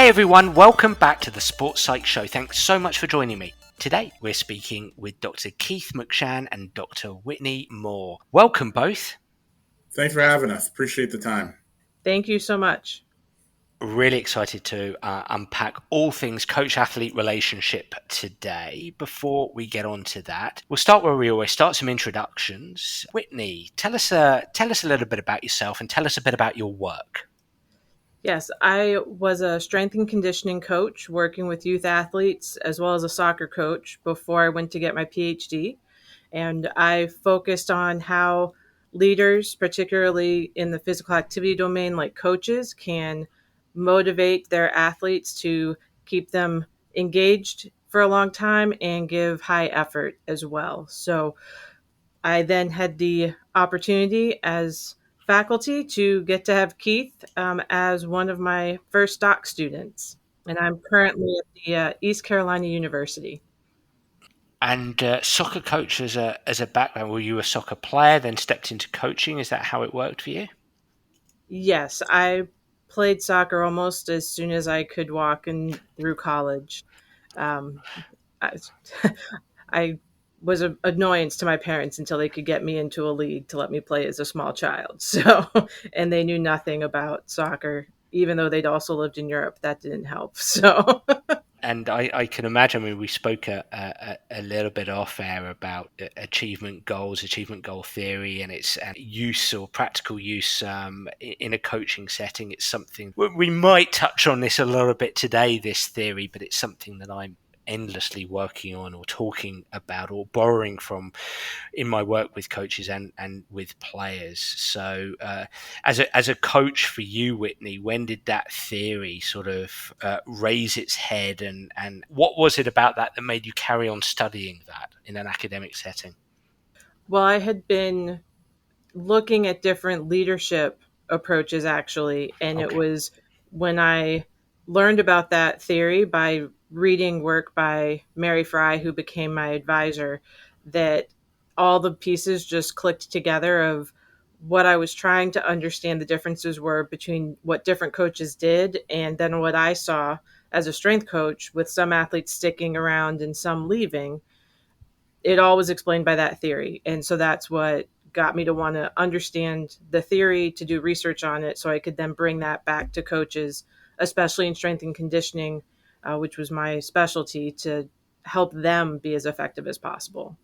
Hey everyone, welcome back to the Sports Psych Show. Thanks so much for joining me. Today we're speaking with Dr. Keith McShan and Dr. Whitney Moore. Welcome both. Thanks for having us. Appreciate the time. Thank you so much. Really excited to unpack all things coach-athlete relationship today. Before we get on to that, we'll start where we always start, some introductions. Whitney, tell us a little bit about yourself and tell us a bit about your work. Yes, I was a strength and conditioning coach working with youth athletes as well as a soccer coach before I went to get my PhD. And I focused on how leaders, particularly in the physical activity domain, like coaches, can motivate their athletes to keep them engaged for a long time and give high effort as well. So I then had the opportunity as faculty to get to have Keith as one of my first doc students. And I'm currently at the East Carolina University. And soccer coach as a background, were you a soccer player, then stepped into coaching? Is that how it worked for you? Yes, I played soccer almost as soon as I could walk and through college. Um, I, I was an annoyance to my parents until they could get me into a league to let me play as a small child. So, and they knew nothing about soccer, even though they'd also lived in Europe. That didn't help. So, And I can imagine, I mean, we spoke a little bit off air about achievement goals, achievement goal theory, and its use or practical use in a coaching setting. It's something we might touch on this a little bit today, this theory, but it's something that I'm endlessly working on or talking about or borrowing from in my work with coaches and with players. So as a coach for you, Whitney, when did that theory sort of raise its head, and what was it about that made you carry on studying that in an academic setting? well, I had been looking at different leadership approaches actually, and it Okay. was when I learned about that theory by reading work by Mary Fry, who became my advisor, that all the pieces just clicked together of what I was trying to understand the differences were between what different coaches did and then what I saw as a strength coach, with some athletes sticking around and some leaving. It all was explained by that theory. And so that's what got me to want to understand the theory, to do research on it, so I could then bring that back to coaches, especially in strength and conditioning, which was my specialty, to help them be as effective as possible.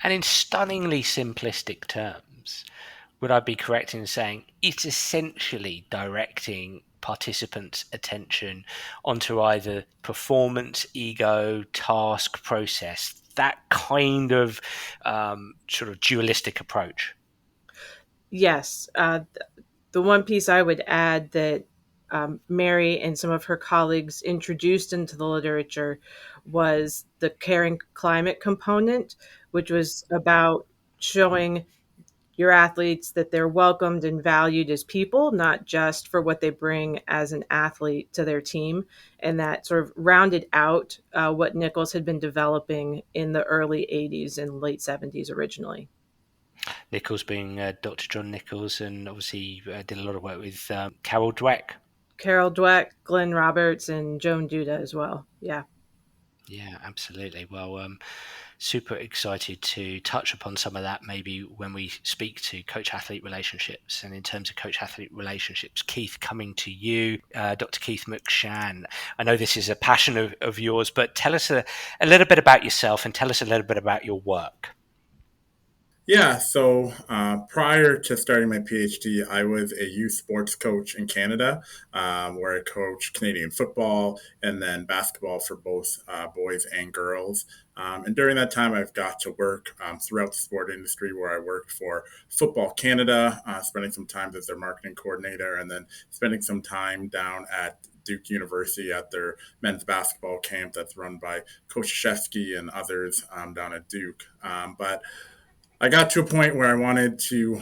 And in stunningly simplistic terms, would I be correct in saying it's essentially directing participants' attention onto either performance, ego, task, process, that kind of sort of dualistic approach? Yes. The one piece I would add that Mary and some of her colleagues introduced into the literature was the caring climate component, which was about showing your athletes that they're welcomed and valued as people, not just for what they bring as an athlete to their team. And that sort of rounded out what Nichols had been developing in the early 80s and late 70s originally. Nichols being Dr. John Nichols, and obviously did a lot of work with Carol Dweck. Carol Dweck, Glenn Roberts, and Joan Duda as well. Yeah. Yeah, absolutely. Well, super excited to touch upon some of that maybe when we speak to coach-athlete relationships. And in terms of coach-athlete relationships, Keith, coming to you, Dr. Keith McShan. I know this is a passion of yours, but tell us a little bit about yourself and tell us a little bit about your work. Yeah, so prior to starting my PhD, I was a youth sports coach in Canada, where I coached Canadian football and then basketball for both boys and girls. And during that time, I've got to work throughout the sport industry, where I worked for Football Canada, spending some time as their marketing coordinator, and then spending some time down at Duke University at their men's basketball camp that's run by Coach Krzyzewski and others down at Duke. But I got to a point where I wanted to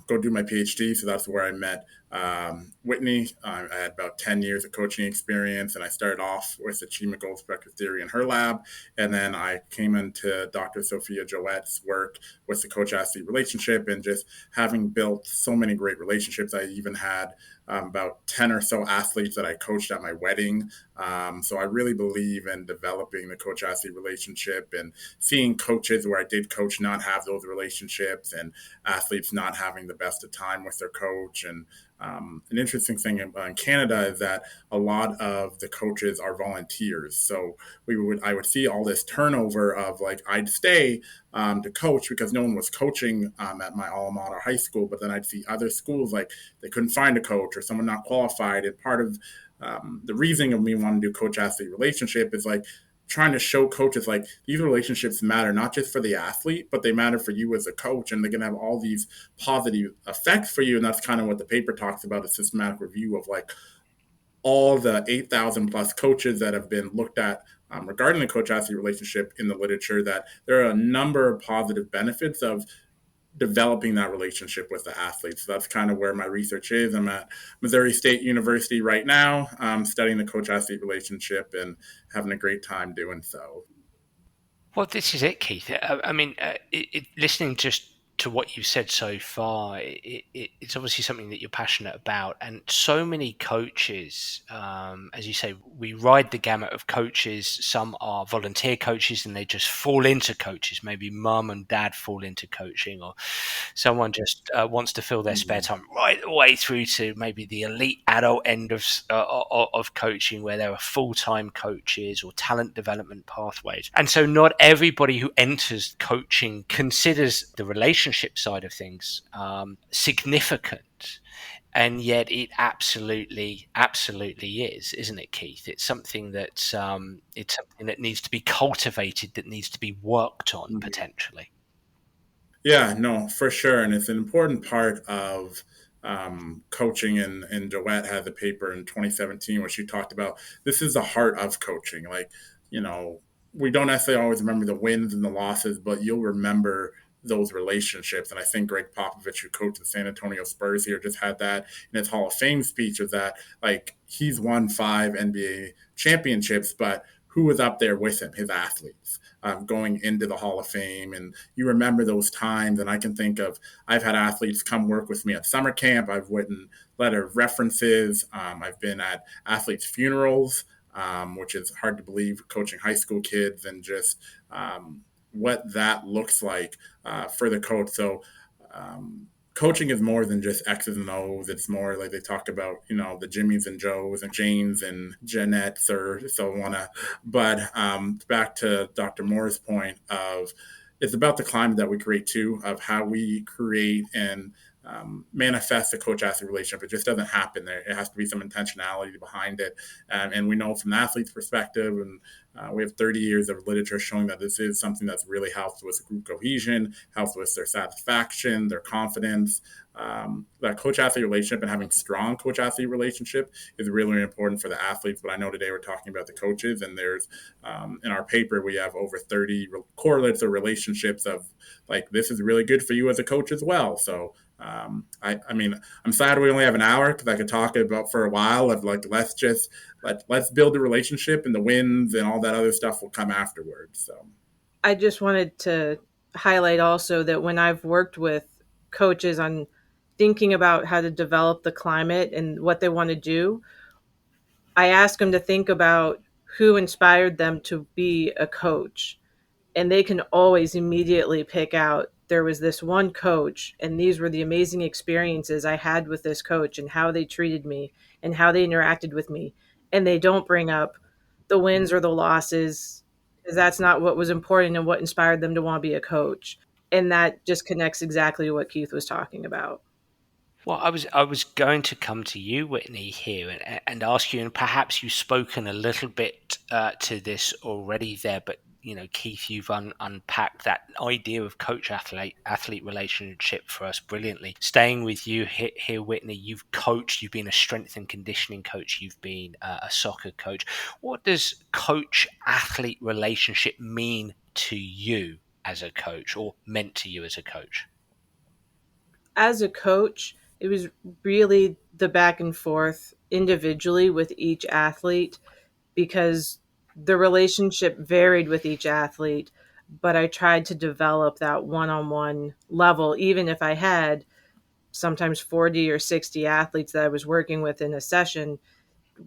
go do my PhD, so that's where I met Whitney. I had about 10 years of coaching experience, and I started off with achievement goal spectrum theory in her lab. And then I came into Dr. Sophia Joette's work with the coach athlete relationship, and just having built so many great relationships. I even had about 10 or so athletes that I coached at my wedding. So I really believe in developing the coach athlete relationship, and seeing coaches where I did coach not have those relationships, and athletes not having the best of time with their coach. And an interesting thing in Canada is that a lot of the coaches are volunteers. So I would see all this turnover of, like, I'd stay to coach because no one was coaching at my alma mater high school, but then I'd see other schools, like, they couldn't find a coach or someone not qualified. And part of the reasoning of me wanting to do coach athlete relationship is, like, trying to show coaches, like, these relationships matter not just for the athlete, but they matter for you as a coach, and they're going to have all these positive effects for you. And that's kind of what the paper talks about, a systematic review of, like, all the 8,000 plus coaches that have been looked at regarding the coach athlete relationship in the literature, that there are a number of positive benefits of developing that relationship with the athletes. So that's kind of where my research is. I'm at Missouri State University right now, studying the coach athlete relationship and having a great time doing so. Well, this is it, Keith. I mean, listening just to what you've said so far, it's obviously something that you're passionate about. And so many coaches, as you say, we ride the gamut of coaches. Some are volunteer coaches and they just fall into coaches. Maybe mum and dad fall into coaching, or someone just wants to fill their spare time, right the way through to maybe the elite adult end of coaching, where there are full-time coaches or talent development pathways. And so not everybody who enters coaching considers the relationship side of things significant. And yet it absolutely is, isn't it, Keith? It's something that it's something that needs to be cultivated, that needs to be worked on potentially. Yeah, no, for sure. And it's an important part of coaching. And Joette had the paper in 2017 where she talked about this is the heart of coaching. Like, you know, we don't necessarily always remember the wins and the losses, but you'll remember those relationships. And I think Greg Popovich, who coached the San Antonio Spurs here, just had that in his Hall of Fame speech, of that, like, he's won 5 NBA championships, but who was up there with him? His athletes. Going into the Hall of Fame. And you remember those times. And I can think of, I've had athletes come work with me at summer camp. I've written letter of references. I've been at athletes' funerals, which is hard to believe, coaching high school kids, and just what that looks like for the coach. So coaching is more than just X's and O's. It's more like they talk about, you know, the Jimmys and Joes and Janes and Jeanettes or so on. But back to Dr. Moore's point of, it's about the climate that we create too, of how we create and manifest the coach-athlete relationship. It just doesn't happen there. It has to be some intentionality behind it. And we know from the athlete's perspective, and we have 30 years of literature showing that this is something that's really helps with group cohesion, helps with their satisfaction, their confidence. That coach-athlete relationship and having strong coach-athlete relationship is really, really important for the athletes. But I know today we're talking about the coaches, and there's in our paper we have over 30 correlates or relationships of, like, this is really good for you as a coach as well. So I mean, I'm sad we only have an hour, because I could talk about for a while of, like, let's build a relationship, and the wins and all that other stuff will come afterwards. So I just wanted to highlight also that when I've worked with coaches on thinking about how to develop the climate and what they want to do, I ask them to think about who inspired them to be a coach. And they can always immediately pick out, there was this one coach, and these were the amazing experiences I had with this coach, and how they treated me and how they interacted with me. And they don't bring up the wins or the losses, because that's not what was important and what inspired them to want to be a coach. And that just connects exactly what Keith was talking about. Well, I was going to come to you, Whitney, here and ask you, and perhaps you've spoken a little bit to this already there, but Keith, you've unpacked that idea of coach-athlete relationship for us brilliantly. Staying with you here, Whitney, you've coached, you've been a strength and conditioning coach, you've been a soccer coach. What does coach-athlete relationship mean to you as a coach, or meant to you as a coach? As a coach, it was really the back and forth individually with each athlete because the relationship varied with each athlete, but I tried to develop that one-on-one level, even if I had sometimes 40 or 60 athletes that I was working with in a session,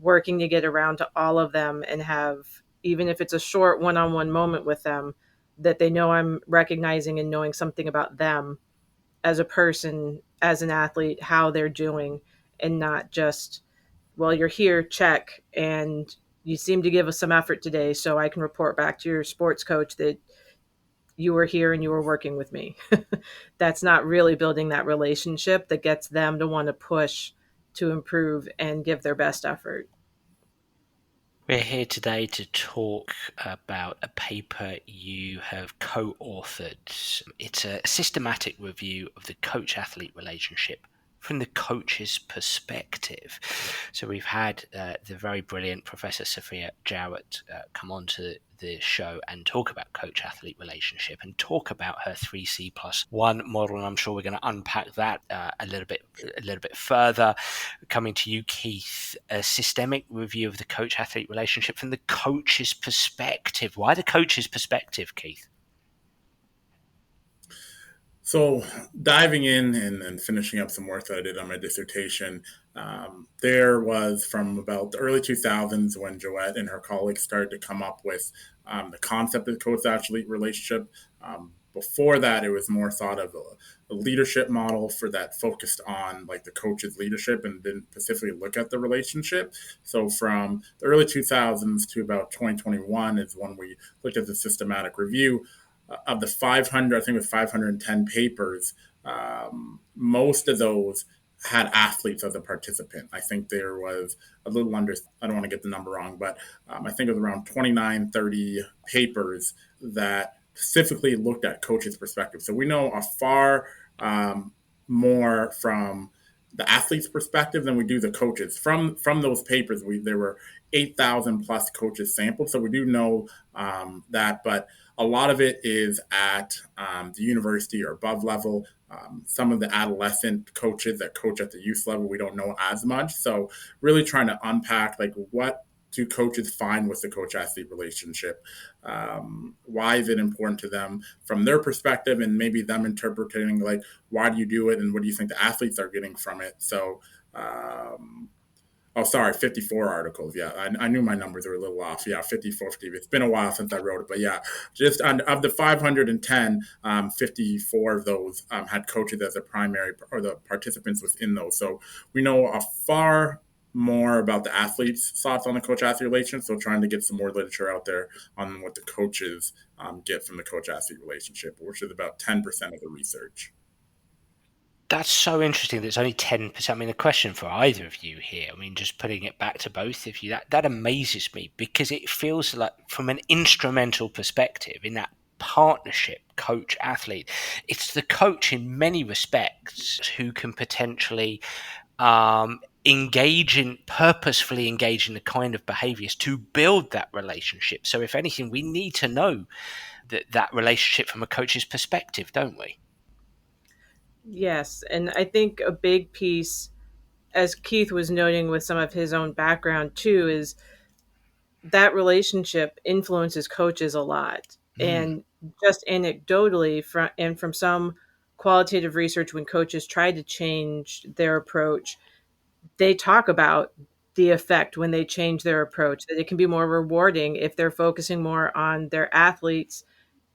working to get around to all of them and have, even if it's a short one-on-one moment with them, that they know I'm recognizing and knowing something about them as a person, as an athlete, how they're doing, and not just, well, you're here, check, and you seem to give us some effort today, so I can report back to your sports coach that you were here and you were working with me. That's not really building that relationship that gets them to want to push to improve and give their best effort. We're here today to talk about a paper you have co-authored. It's a systematic review of the coach-athlete relationship from the coach's perspective. So we've had the very brilliant Professor Sophia Jarrett come on to the show and talk about coach-athlete relationship and talk about her 3C+1 model, and I'm sure we're going to unpack that a little bit further. Coming to you, Keith, a systemic review of the coach-athlete relationship from the coach's perspective. Why the coach's perspective, Keith? So diving in and finishing up some work that I did on my dissertation, there was from about the early 2000s when Joette and her colleagues started to come up with the concept of the coach-athlete relationship. Before that, it was more thought of a leadership model for that focused on like the coach's leadership and didn't specifically look at the relationship. So from the early 2000s to about 2021 is when we looked at the systematic review of the 500, I think it was 510 papers, most of those had athletes as a participant. I think there was a little under, I don't want to get the number wrong, but I think it was around 29, 30 papers that specifically looked at coaches' perspective. So we know a far more from the athlete's perspective than we do the coaches. From those papers, there were 8,000 plus coaches sampled. So we do know that, but a lot of it is at the university or above level. Some of the adolescent coaches that coach at the youth level, we don't know as much. So really trying to unpack like what do coaches find with the coach-athlete relationship? Why is it important to them from their perspective, and maybe them interpreting like, why do you do it and what do you think the athletes are getting from it? So, 54 articles. Yeah, I knew my numbers were a little off. Yeah, 54, 50. It's been a while since I wrote it, but yeah, just of the 510, 54 of those had coaches as a primary, or the participants within those. So we know a far more about the athletes' thoughts on the coach-athlete relationship. So trying to get some more literature out there on what the coaches get from the coach-athlete relationship, which is about 10% of the research. That's so interesting that it's only 10%. I mean, a question for either of you here, I mean, just putting it back to both of you, that amazes me because it feels like from an instrumental perspective in that partnership coach-athlete, it's the coach in many respects who can potentially purposefully engage in the kind of behaviors to build that relationship. So if anything, we need to know that relationship from a coach's perspective, don't we? Yes, and I think a big piece, as Keith was noting with some of his own background too, is that relationship influences coaches a lot. And just anecdotally, from some qualitative research, when coaches try to change their approach, they talk about the effect when they change their approach, that it can be more rewarding if they're focusing more on their athletes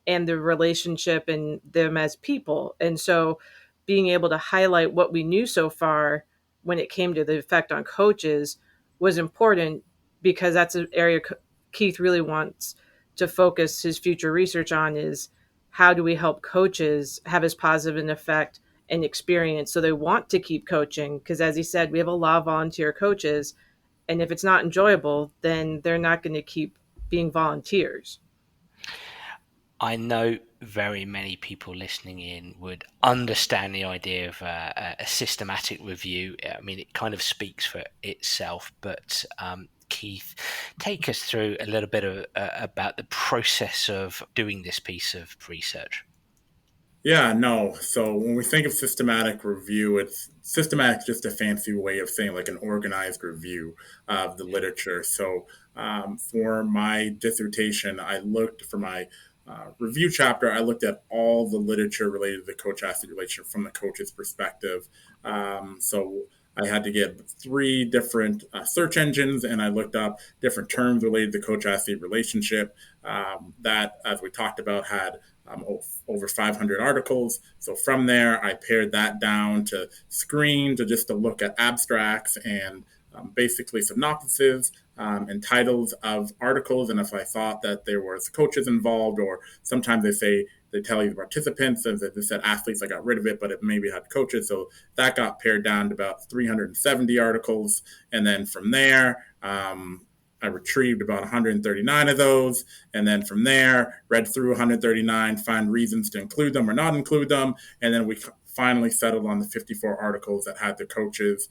and the relationship and them as people. And so being able to highlight what we knew so far when it came to the effect on coaches was important because that's an area Keith really wants to focus his future research on, is how do we help coaches have as positive an effect and experience so they want to keep coaching, because as he said, we have a lot of volunteer coaches, and if it's not enjoyable, then they're not going to keep being volunteers. I know very many people listening in would understand the idea of a systematic review. I mean, it kind of speaks for itself, but Keith, take us through a little bit about the process of doing this piece of research. Yeah, no. So when we think of systematic review, it's systematic just a fancy way of saying like an organized review of the literature. So for my dissertation, I looked for my review chapter. I looked at all the literature related to the coach-athlete relationship from the coach's perspective. So I had to get three different search engines, and I looked up different terms related to the coach-athlete relationship. That, as we talked about, had over 500 articles. So from there, I pared that down to screen to just to look at abstracts and basically synopsises and titles of articles. And if I thought that there was coaches involved, or sometimes they tell you the participants, and they said athletes, I got rid of it, but it maybe had coaches. So that got pared down to about 370 articles. And then from there, I retrieved about 139 of those, and then from there, read through 139, find reasons to include them or not include them, and then we finally settled on the 54 articles that had the coaches.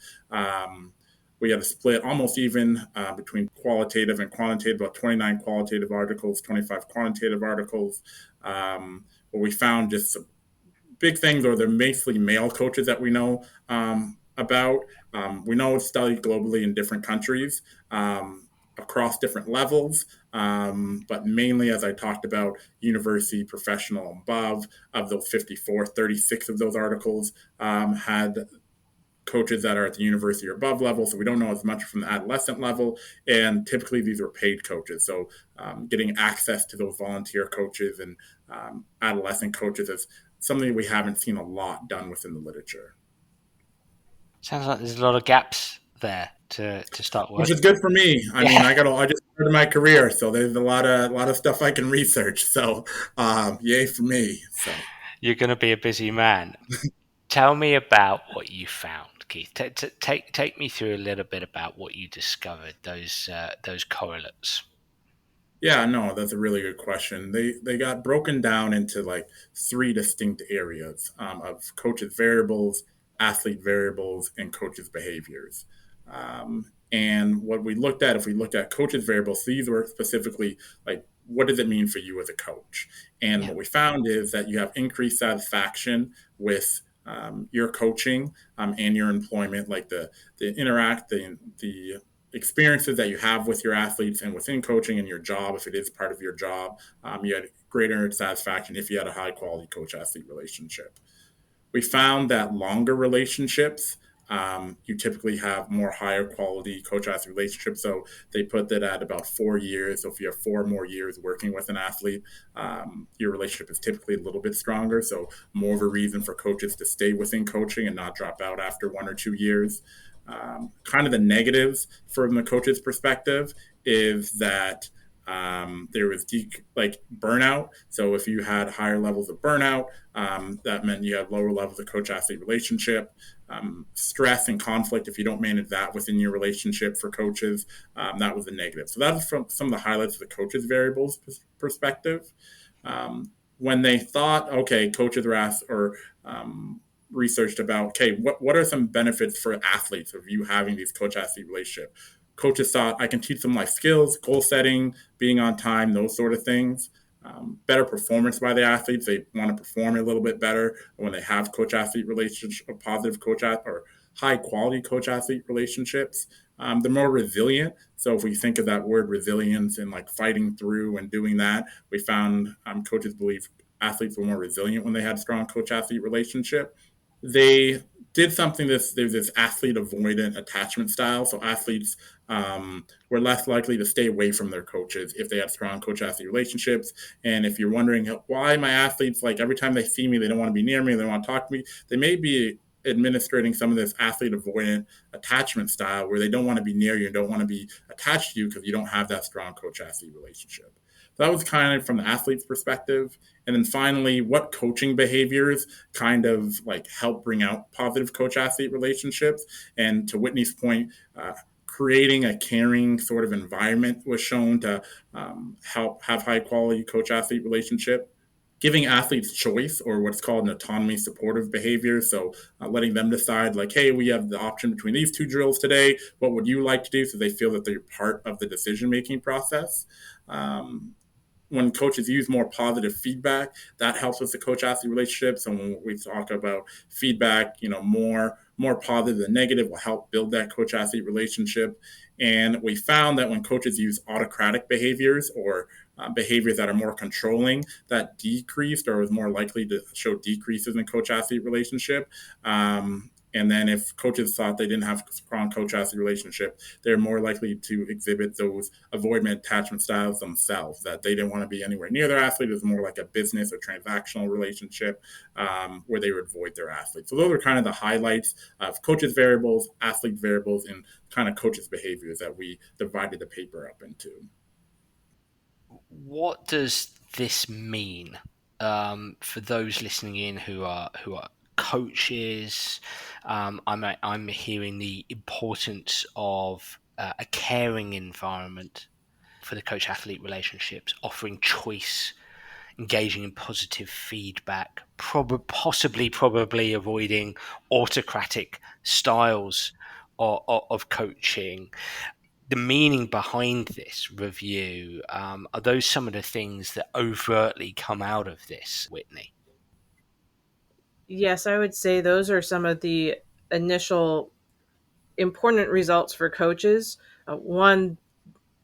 We had a split almost even between qualitative and quantitative, about 29 qualitative articles, 25 quantitative articles, where we found just some big things, or they're mostly male coaches that we know about. We know it's studied globally in different countries across different levels, but mainly, as I talked about, university, professional, above. Of those 54, 36 of those articles had coaches that are at the university or above level, so we don't know as much from the adolescent level. And typically, these are paid coaches, so getting access to those volunteer coaches and adolescent coaches is something we haven't seen a lot done within the literature. Sounds like there's a lot of gaps there to start Which working. is good for me. I mean, Yeah, I just started my career, so there's a lot of stuff I can research. So, yay for me. So, you're going to be a busy man. Tell me about what you found, Keith. Take me through a little bit about what you discovered. Those correlates. yeah, no, that's a really good question. They got broken down into like three distinct areas of coaches' variables, athlete variables, and coaches' behaviors. And what we looked at, if we looked at coaches' variables, these were specifically like, what does it mean for you as a coach? And Yeah, what we found is that you have increased satisfaction with your coaching and your employment, like the experiences that you have with your athletes and within coaching and your job, if it is part of your job, you had greater satisfaction if you had a high quality coach athlete relationship. We found that longer relationships, you typically have more higher quality coach athlete relationships. So they put that at about 4 years. So if you have 4 more years working with an athlete, your relationship is typically a little bit stronger. So more of a reason for coaches to stay within coaching and not drop out after 1 or 2 years. Kind of the negatives from the coach's perspective is that there was like burnout. So if you had higher levels of burnout, that meant you had lower levels of coach athlete relationship. Stress and conflict, if you don't manage that within your relationship for coaches, that was a negative. So that's from some of the highlights of the coaches variables perspective. When they thought, okay, coaches were asked or researched about, okay, what are some benefits for athletes of you having these coach athlete relationship? Coaches thought, I can teach them life skills, goal setting, being on time, those sort of things. Better performance by the athletes. They want to perform a little bit better when they have coach athlete relationship, positive coach or high quality coach athlete relationships. They're more resilient. So if we think of that word resilience and like fighting through and doing that, we found coaches believe athletes were more resilient when they had strong coach athlete relationship. They did something there's this athlete avoidant attachment style. So athletes were less likely to stay away from their coaches if they had strong coach athlete relationships. And if you're wondering why my athletes, like every time they see me, they don't want to be near me, they don't want to talk to me, they may be administrating some of this athlete avoidant attachment style where they don't want to be near you and don't want to be attached to you because you don't have that strong coach athlete relationship. So that was kind of from the athlete's perspective. And then finally, what coaching behaviors kind of like help bring out positive coach athlete relationships. And to Whitney's point, creating a caring sort of environment was shown to help have high quality coach athlete relationship. Giving athletes choice, or what's called an autonomy supportive behavior. So letting them decide, like, hey, we have the option between these two drills today. What would you like to do? So they feel that they're part of the decision making process. when coaches use more positive feedback, that helps with the coach-athlete relationship. So when we talk about feedback, more positive than negative will help build that coach-athlete relationship. And we found that when coaches use autocratic behaviors or behaviors that are more controlling, that decreased or was more likely to show decreases in coach-athlete relationship. And then if coaches thought they didn't have a strong coach-athlete relationship, they're more likely to exhibit those avoidant attachment styles themselves, that they didn't want to be anywhere near their athlete. It was more like a business or transactional relationship where they would avoid their athlete. So those are kind of the highlights of coaches' variables, athlete variables, and kind of coaches' behaviors that we divided the paper up into. What does this mean for those listening in who are coaches? I'm hearing the importance of a caring environment for the coach-athlete relationships, offering choice, engaging in positive feedback, probably avoiding autocratic styles of coaching. The meaning behind this review, are those some of the things that overtly come out of this, Whitney? Yes, I would say those are some of the initial important results for coaches. One,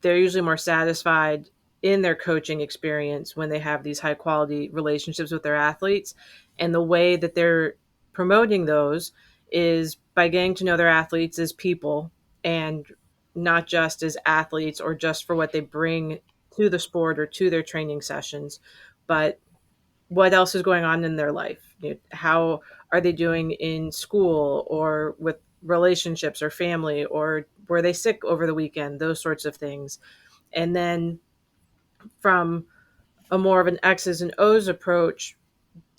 they're usually more satisfied in their coaching experience when they have these high quality relationships with their athletes. And the way that they're promoting those is by getting to know their athletes as people and not just as athletes or just for what they bring to the sport or to their training sessions, but what else is going on in their life. How are they doing in school or with relationships or family, or were they sick over the weekend, those sorts of things. And then from a more of an X's and O's approach,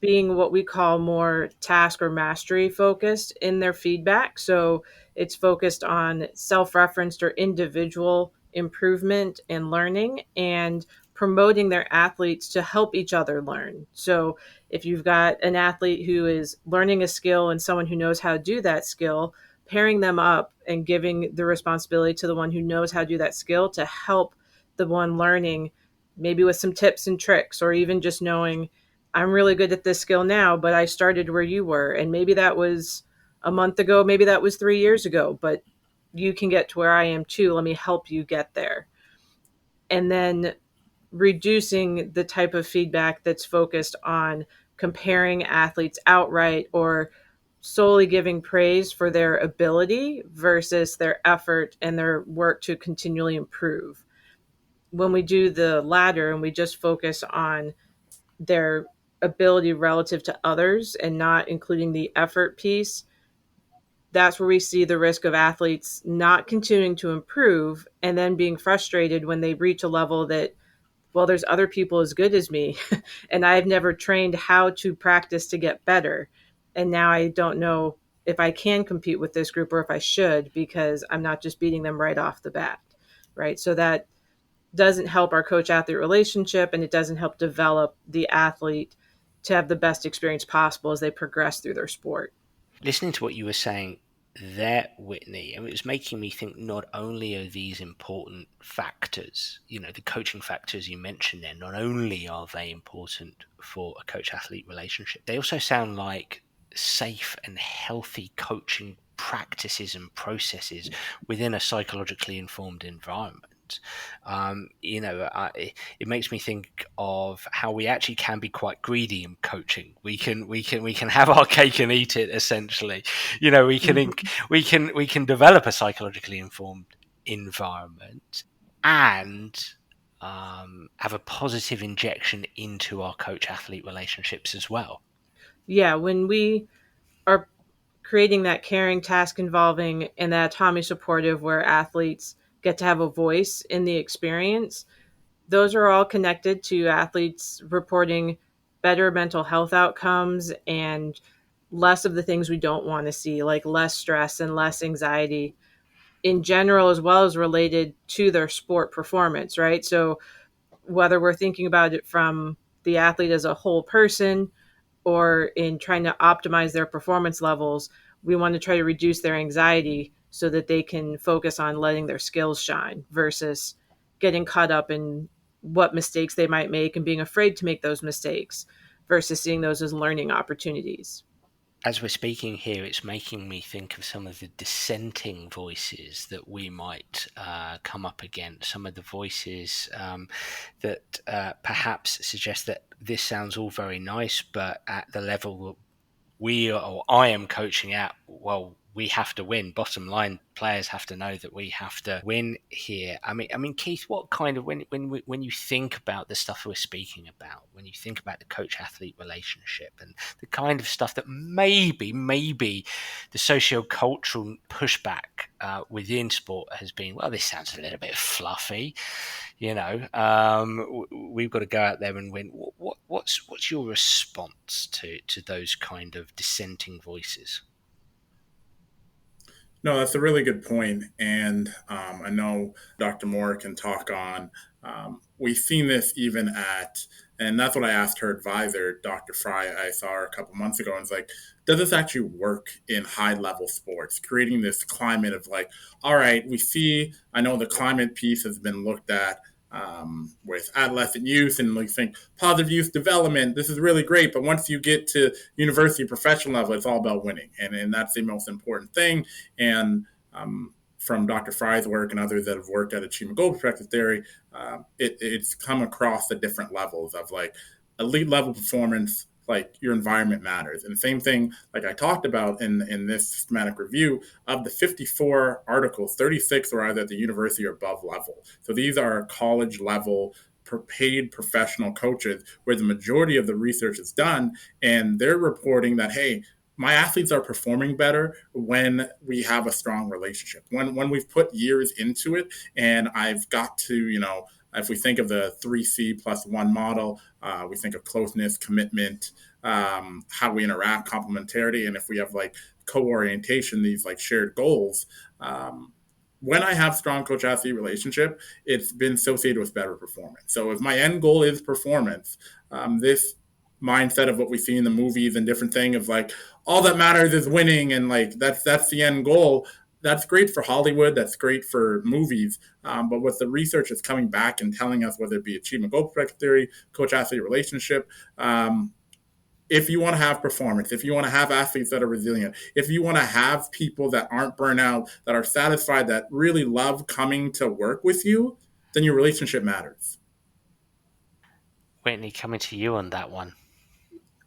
being what we call more task or mastery focused in their feedback. So it's focused on self-referenced or individual improvement and learning, and promoting their athletes to help each other learn. So if you've got an athlete who is learning a skill and someone who knows how to do that skill, pairing them up and giving the responsibility to the one who knows how to do that skill to help the one learning, maybe with some tips and tricks, or even just knowing, I'm really good at this skill now, but I started where you were. And maybe that was a month ago, maybe that was 3 years ago, but you can get to where I am too. Let me help you get there. And then reducing the type of feedback that's focused on comparing athletes outright or solely giving praise for their ability versus their effort and their work to continually improve. When we do the latter and we just focus on their ability relative to others and not including the effort piece, that's where we see the risk of athletes not continuing to improve and then being frustrated when they reach a level that, well, there's other people as good as me and I've never trained how to practice to get better. And now I don't know if I can compete with this group or if I should, because I'm not just beating them right off the bat. Right. So that doesn't help our coach athlete relationship, and it doesn't help develop the athlete to have the best experience possible as they progress through their sport. Listening to what you were saying there, Whitney, and it was making me think not only are these important factors, the coaching factors you mentioned there, not only are they important for a coach athlete relationship, they also sound like safe and healthy coaching practices and processes within a psychologically informed environment. It makes me think of how we actually can be quite greedy in coaching. We can have our cake and eat it. Essentially, we can develop a psychologically informed environment and have a positive injection into our coach-athlete relationships as well. Yeah, when we are creating that caring, task involving, and that autonomy supportive where athletes get to have a voice in the experience, those are all connected to athletes reporting better mental health outcomes and less of the things we don't want to see, like less stress and less anxiety in general, as well as related to their sport performance, right? So whether we're thinking about it from the athlete as a whole person or in trying to optimize their performance levels, we want to try to reduce their anxiety so that they can focus on letting their skills shine versus getting caught up in what mistakes they might make and being afraid to make those mistakes versus seeing those as learning opportunities. As we're speaking here, it's making me think of some of the dissenting voices that we might come up against, some of the voices that perhaps suggest that this sounds all very nice, but at the level that I am coaching at, well, we have to win. Bottom line, players have to know that we have to win here. I mean, Keith, what kind of when you think about the stuff we're speaking about, when you think about the coach-athlete relationship and the kind of stuff that maybe the socio-cultural pushback within sport has been, well, this sounds a little bit fluffy. We've got to go out there and win. What's your response to those kind of dissenting voices? No, that's a really good point. And I know Dr. Moore can talk on. We've seen this even and that's what I asked her advisor, Dr. Fry. I saw her a couple months ago, and it's like, does this actually work in high level sports? Creating this climate of like, all right, I know the climate piece has been looked at with adolescent youth, and we think positive youth development, this is really great. But once you get to university professional level, it's all about winning. And that's the most important thing. And from Dr. Fry's work and others that have worked at achievement goal perspective theory, it's come across the different levels of like elite level performance, like your environment matters. And the same thing, like I talked about in this systematic review, of the 54 articles, 36 were either at the university or above level. So these are college level paid professional coaches where the majority of the research is done. And they're reporting that, hey, my athletes are performing better when we have a strong relationship, when we've put years into it. And I've got to, if we think of the 3C+1 model, we think of closeness, commitment, how we interact, complementarity, and if we have like co-orientation, these like shared goals. When I have strong coach-athlete relationship, it's been associated with better performance. So if my end goal is performance, this mindset of what we see in the movies and different thing of like, all that matters is winning, and like that's the end goal. That's great for Hollywood. That's great for movies. But what the research is coming back and telling us, whether it be achievement goal perspective theory, coach-athlete relationship, if you want to have performance, if you want to have athletes that are resilient, if you want to have people that aren't burnt out, that are satisfied, that really love coming to work with you, then your relationship matters. Whitney, coming to you on that one.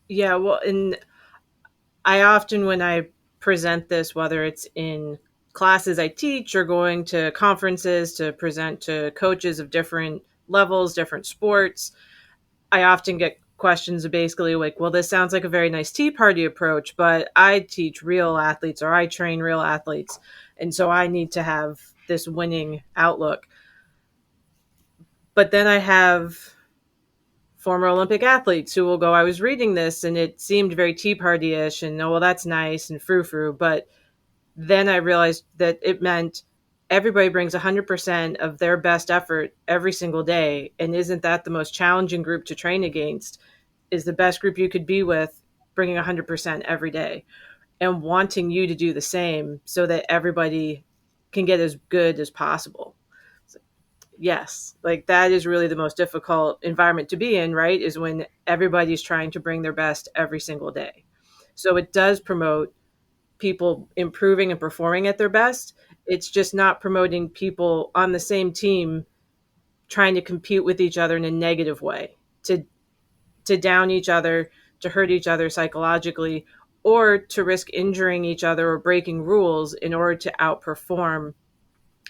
Yeah, well, and I often, when I present this, whether it's in classes I teach or going to conferences to present to coaches of different levels, different sports, I often get questions of basically like, well, this sounds like a very nice tea party approach, but I teach real athletes or I train real athletes. And so I need to have this winning outlook. But then I have former Olympic athletes who will go, I was reading this and it seemed very tea party-ish and, oh, well, that's nice and frou-frou. But then I realized that it meant everybody brings 100% of their best effort every single day. And isn't that the most challenging group to train against? Is the best group you could be with bringing 100% every day and wanting you to do the same so that everybody can get as good as possible. Yes, like that is really the most difficult environment to be in, right? Is when everybody's trying to bring their best every single day. So it does promote people improving and performing at their best. It's just not promoting people on the same team trying to compete with each other in a negative way, to down each other, to hurt each other psychologically, or to risk injuring each other or breaking rules in order to outperform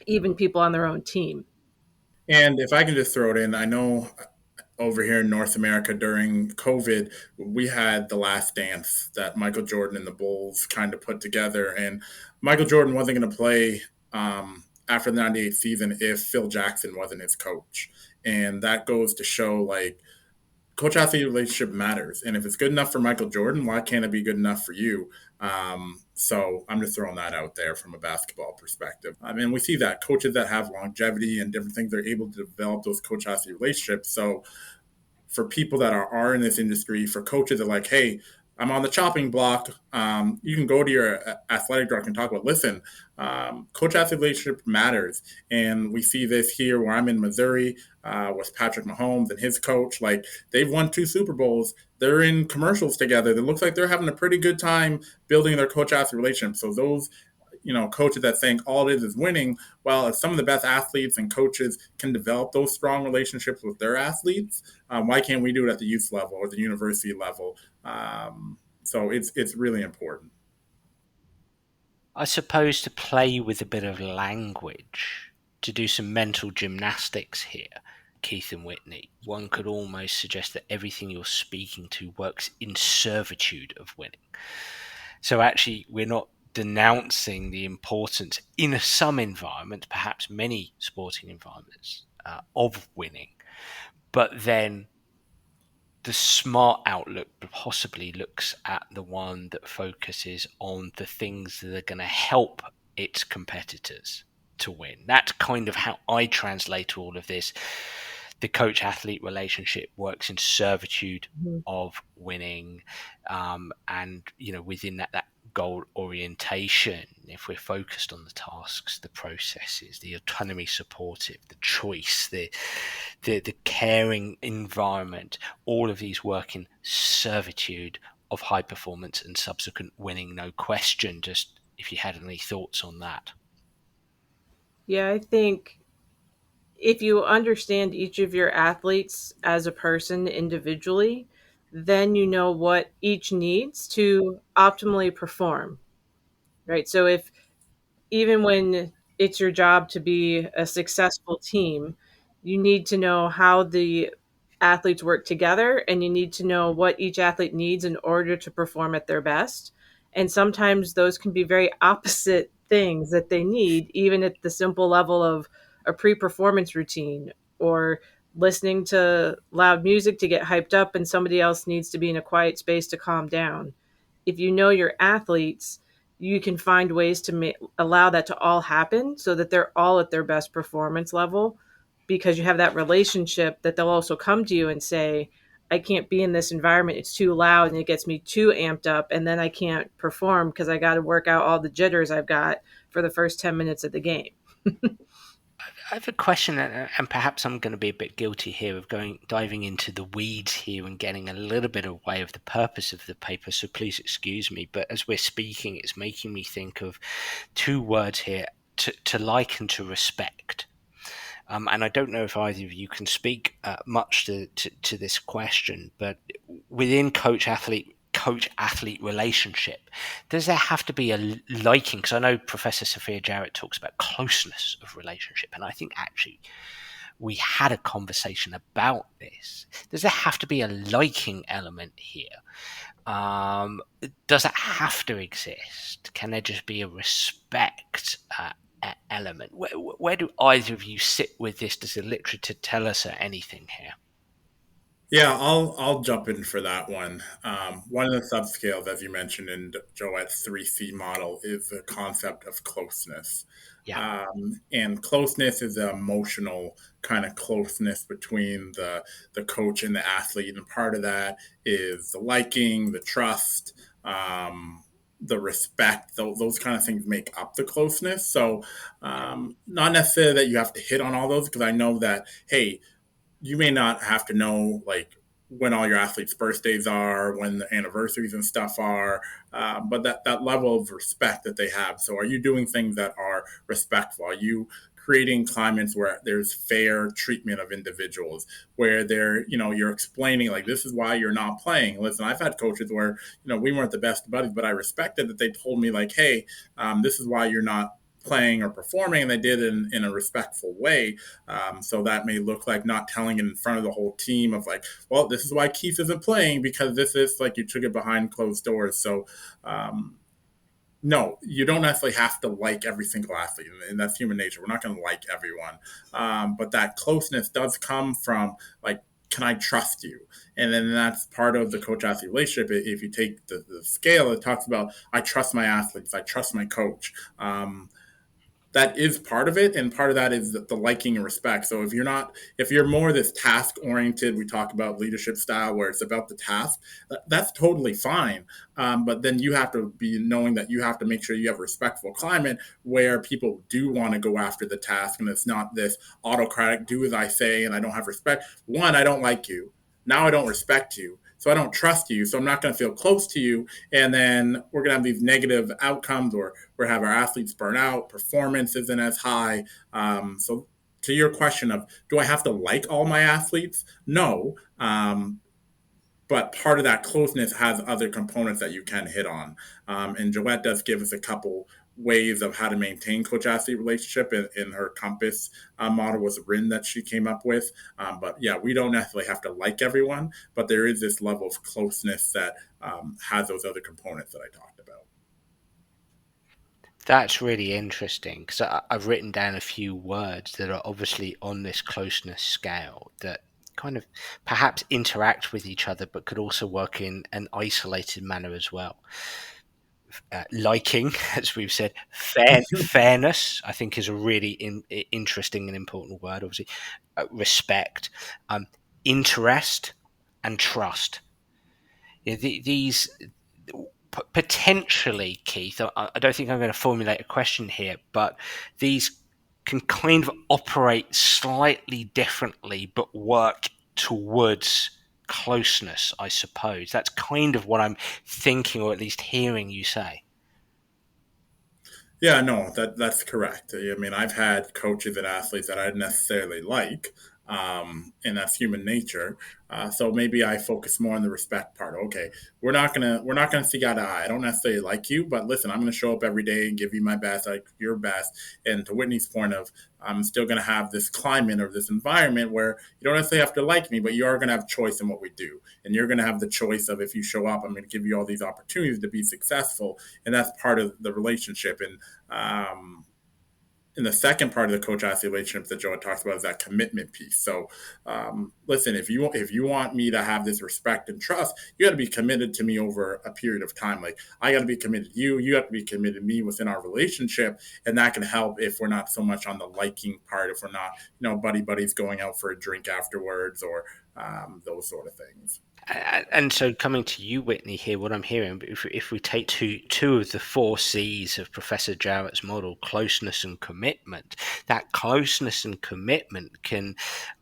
even people on their own team. And if I can just throw it in, I know over here in North America during COVID, we had the Last Dance that Michael Jordan and the Bulls kind of put together. And Michael Jordan wasn't going to play after the 98 season if Phil Jackson wasn't his coach. And that goes to show like coach-athlete relationship matters. And if it's good enough for Michael Jordan, why can't it be good enough for you? So I'm just throwing that out there from a basketball perspective. I mean, we see that coaches that have longevity and different things, they're able to develop those coach-athlete relationships. So for people that are in this industry, for coaches that are like, hey, I'm on the chopping block. You can go to your athletic director and talk about, listen, coach-athlete relationship matters. And we see this here where I'm in Missouri with Patrick Mahomes and his coach. Like, they've won 2 Super Bowls. They're in commercials together. It looks like they're having a pretty good time building their coach-athlete relationship. So those coaches that think all it is winning. Well, if some of the best athletes and coaches can develop those strong relationships with their athletes, why can't we do it at the youth level or the university level? So it's really important. I suppose to play with a bit of language, to do some mental gymnastics here, Keith and Whitney, one could almost suggest that everything you're speaking to works in servitude of winning. So actually, we're not denouncing the importance in some environments, perhaps many sporting environments, of winning, but then the smart outlook possibly looks at the one that focuses on the things that are going to help its competitors to win. That's kind of how I translate all of this. The coach-athlete relationship works in servitude of winning, and within that goal orientation, if we're focused on the tasks, the processes, the autonomy supportive, the choice, the caring environment, all of these work in servitude of high performance and subsequent winning, no question. Just if you had any thoughts on that. Yeah, I think if you understand each of your athletes as a person individually, then you know what each needs to optimally perform, right? So if even when it's your job to be a successful team, you need to know how the athletes work together and you need to know what each athlete needs in order to perform at their best. And sometimes those can be very opposite things that they need, even at the simple level of a pre performance routine or listening to loud music to get hyped up, and somebody else needs to be in a quiet space to calm down. If you know your athletes, you can find ways to allow that to all happen so that they're all at their best performance level, because you have that relationship that they'll also come to you and say, I can't be in this environment. It's too loud and it gets me too amped up. And then I can't perform because I got to work out all the jitters I've got for the first 10 minutes of the game. I have a question, and perhaps I'm going to be a bit guilty here of diving into the weeds here and getting a little bit away of the purpose of the paper, so please excuse me. But as we're speaking, it's making me think of 2 words here, to like and to respect. And I don't know if either of you can speak much to this question, but within coach-athlete relationship, does there have to be a liking? Because I know Professor Sophia Jarrett talks about closeness of relationship, and I think actually we had a conversation about this. Does there have to be a liking element here? Does it have to exist? Can there just be a respect element? Where do either of you sit with this? Does the literature tell us anything here? Yeah, I'll jump in for that one. One of the subscales, as you mentioned in Joette's 3C model, is the concept of closeness. Yeah. And closeness is the emotional kind of closeness between the coach and the athlete. And part of that is the liking, the trust, the respect. Those kind of things make up the closeness. So, not necessarily that you have to hit on all those, because I know that, hey, you may not have to know like when all your athletes' birthdays are, when the anniversaries and stuff are, but that level of respect that they have. So, are you doing things that are respectful? Are you creating climates where there's fair treatment of individuals, where you're explaining like, this is why you're not playing. Listen, I've had coaches where we weren't the best buddies, but I respected that they told me like, hey, this is why you're not playing or performing, and they did it in a respectful way. So that may look like not telling it in front of the whole team of like, well, this is why Keith isn't playing, because this is like, you took it behind closed doors. So no, you don't necessarily have to like every single athlete, and that's human nature. We're not going to like everyone, but that closeness does come from like, can I trust you? And then that's part of the coach-athlete relationship. If you take the scale, it talks about, I trust my athletes, I trust my coach. that is part of it, and part of that is the liking and respect. So if you're more this task oriented, we talk about leadership style where it's about the task, that's totally fine. But then you have to be knowing that you have to make sure you have a respectful climate where people do want to go after the task, and it's not this autocratic do as I say and I don't have respect. One, I don't like you. Now I don't respect you. So I don't trust you. So I'm not going to feel close to you. And then we're going to have these negative outcomes, or we're have our athletes burn out, performance isn't as high. So to your question of, do I have to like all my athletes? No. But part of that closeness has other components that you can hit on. And Joette does give us a couple ways of how to maintain coach athlete relationship in her compass model was a RIN that she came up with. But yeah, we don't necessarily have to like everyone, but there is this level of closeness that has those other components that I talked about. That's really interesting, because I've written down a few words that are obviously on this closeness scale that kind of perhaps interact with each other, but could also work in an isolated manner as well. Liking, as we've said, fairness, I think, is a really interesting and important word. Obviously, respect, interest, and trust. Yeah, these potentially, Keith, I don't think I'm going to formulate a question here, but these can kind of operate slightly differently, but work towards closeness, I suppose. That's kind of what I'm thinking, or at least hearing you say. Yeah, no, that's correct. I mean, I've had coaches and athletes that I didn't necessarily like, and that's human nature. So maybe I focus more on the respect part. Okay, we're not gonna see eye to eye. I don't necessarily like you, but listen, I'm gonna show up every day and give you my best, like your best. And to Whitney's point of, I'm still gonna have this climate or this environment where you don't necessarily have to like me, but you are gonna have choice in what we do, and you're gonna have the choice of, if you show up, I'm gonna give you all these opportunities to be successful, and that's part of the relationship. And in the second part of the coach athlete relationship that Joe talks about is that commitment piece. So, listen, if you want me to have this respect and trust, you got to be committed to me over a period of time. Like, I got to be committed to you. You have to be committed to me within our relationship, and that can help if we're not so much on the liking part. If we're not, buddy buddies going out for a drink afterwards, or those sort of things. And so, coming to you, Whitney, here, what I'm hearing, if we take two of the four C's of Professor Jarrett's model, closeness and commitment, that closeness and commitment can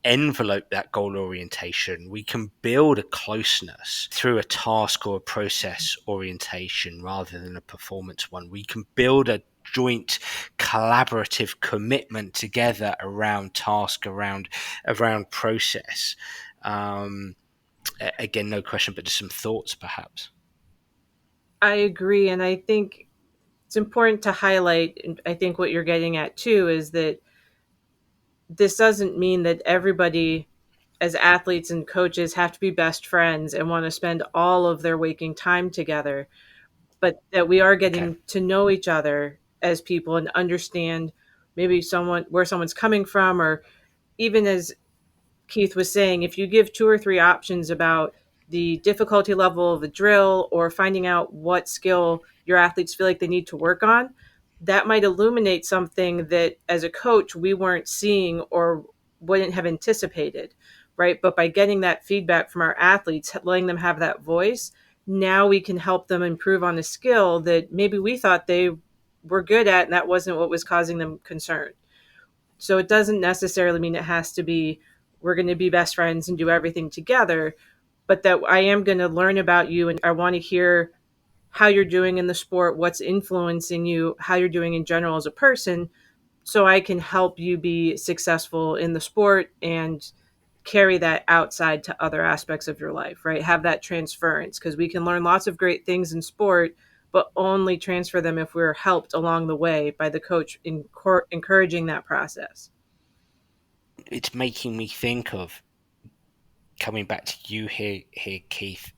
envelope that goal orientation. We can build a closeness through a task or a process orientation rather than a performance one. We can build a joint collaborative commitment together around task, around process. Again, no question, but just some thoughts, perhaps. I agree. And I think it's important to highlight, and I think what you're getting at too, is that this doesn't mean that everybody as athletes and coaches have to be best friends and want to spend all of their waking time together, but that we are Okay. getting to know each other as people and understand maybe where someone's coming from, or even as Keith was saying, if you give two or three options about the difficulty level of a drill or finding out what skill your athletes feel like they need to work on, that might illuminate something that as a coach we weren't seeing or wouldn't have anticipated, right? But by getting that feedback from our athletes, letting them have that voice, now we can help them improve on a skill that maybe we thought they were good at and that wasn't what was causing them concern. So it doesn't necessarily mean it has to be we're going to be best friends and do everything together, but that I am going to learn about you and I want to hear how you're doing in the sport, what's influencing you, how you're doing in general as a person, so I can help you be successful in the sport and carry that outside to other aspects of your life, right? Have that transference, because we can learn lots of great things in sport, but only transfer them if we're helped along the way by the coach encouraging that process. It's making me think of, coming back to you here, Keith,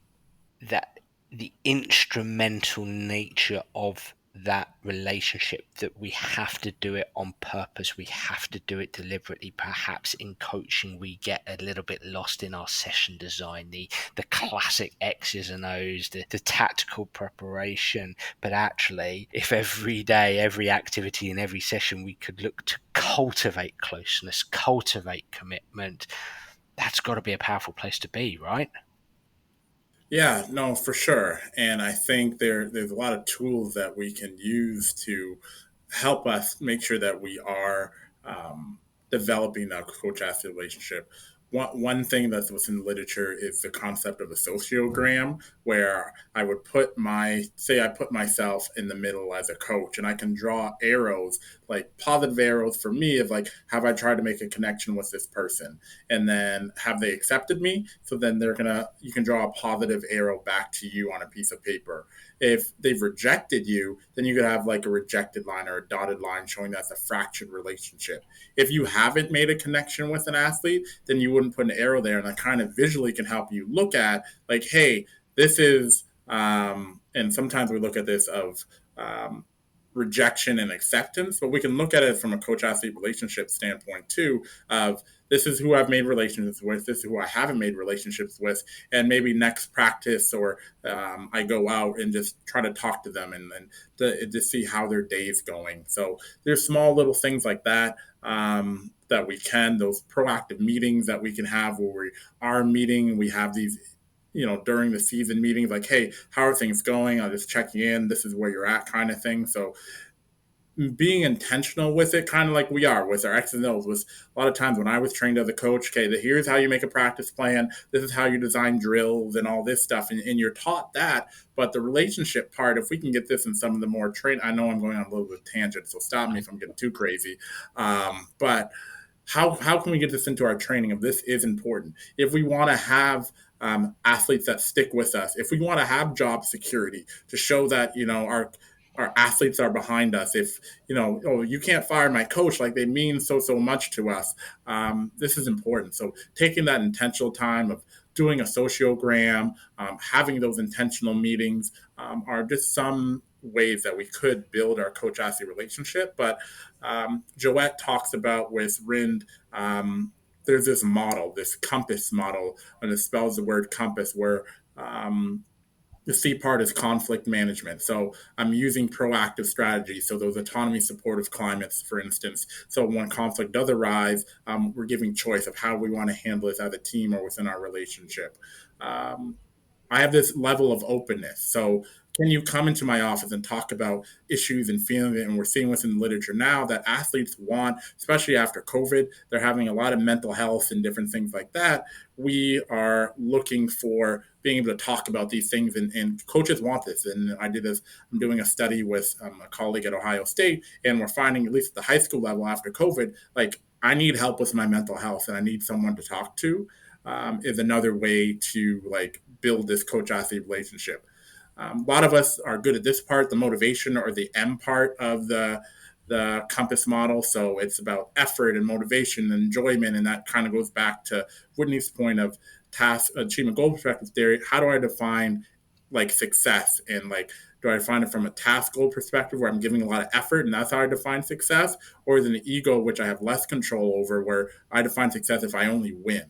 that the instrumental nature of that relationship, that we have to do it on purpose, we have to do it deliberately. Perhaps in coaching we get a little bit lost in our session design, the classic X's and O's, the tactical preparation. But actually, if every day, every activity in every session we could look to cultivate closeness, cultivate commitment, that's got to be a powerful place to be, right? Yeah, no, for sure. And I think there's a lot of tools that we can use to help us make sure that we are um, developing a coach-athlete relationship. One thing that's within the literature is the concept of a sociogram, where I put myself in the middle as a coach, and I can draw arrows, like positive arrows for me of like, have I tried to make a connection with this person? And then have they accepted me? So then you can draw a positive arrow back to you on a piece of paper. If they've rejected you, then you could have like a rejected line or a dotted line showing that's a fractured relationship. If you haven't made a connection with an athlete, then you wouldn't put an arrow there, and that kind of visually can help you look at like, hey, this is, and sometimes we look at this of rejection and acceptance, but we can look at it from a coach-athlete relationship standpoint too, of this is who I've made relationships with, this is who I haven't made relationships with, and maybe next practice or I go out and just try to talk to them and to see how their day's going. So there's small little things like that that those proactive meetings that we can have where we are meeting and we have these during the season meetings, like, hey, how are things going? I'll just check you in. This is where you're at, kind of thing. So being intentional with it, kind of like we are with our X's and O's, was a lot of times when I was trained as a coach, okay, here's how you make a practice plan. This is how you design drills and all this stuff. And you're taught that. But the relationship part, if we can get this in some of the more I know I'm going on a little bit of tangent, so stop me if I'm getting too crazy. But how can we get this into our training of this is important? If we want to have athletes that stick with us, if we want to have job security to show that, our athletes are behind us. If, oh, you can't fire my coach, like they mean so much to us. This is important. So taking that intentional time of doing a sociogram, having those intentional meetings are just some ways that we could build our coach-athlete relationship. But Joette talks about with Rind, there's this model, this compass model, and it spells the word compass, where the C part is conflict management. So I'm using proactive strategies. So those autonomy supportive climates, for instance. So when conflict does arise, we're giving choice of how we want to handle it as a team or within our relationship. I have this level of openness. So can you come into my office and talk about issues and feelings? And we're seeing within the literature now that athletes want, especially after COVID, they're having a lot of mental health and different things like that. We are looking for being able to talk about these things, and coaches want this. And I'm doing a study with a colleague at Ohio State, and we're finding, at least at the high school level after COVID, like, I need help with my mental health and I need someone to talk to. Is another way to like build this coach-athlete relationship. A lot of us are good at this part, the motivation or the M part of the compass model. So it's about effort and motivation and enjoyment, and that kind of goes back to Whitney's point of task achievement goal perspective theory. How do I define like success, and like, do I define it from a task goal perspective where I'm giving a lot of effort and that's how I define success, or is it an ego which I have less control over where I define success if I only win?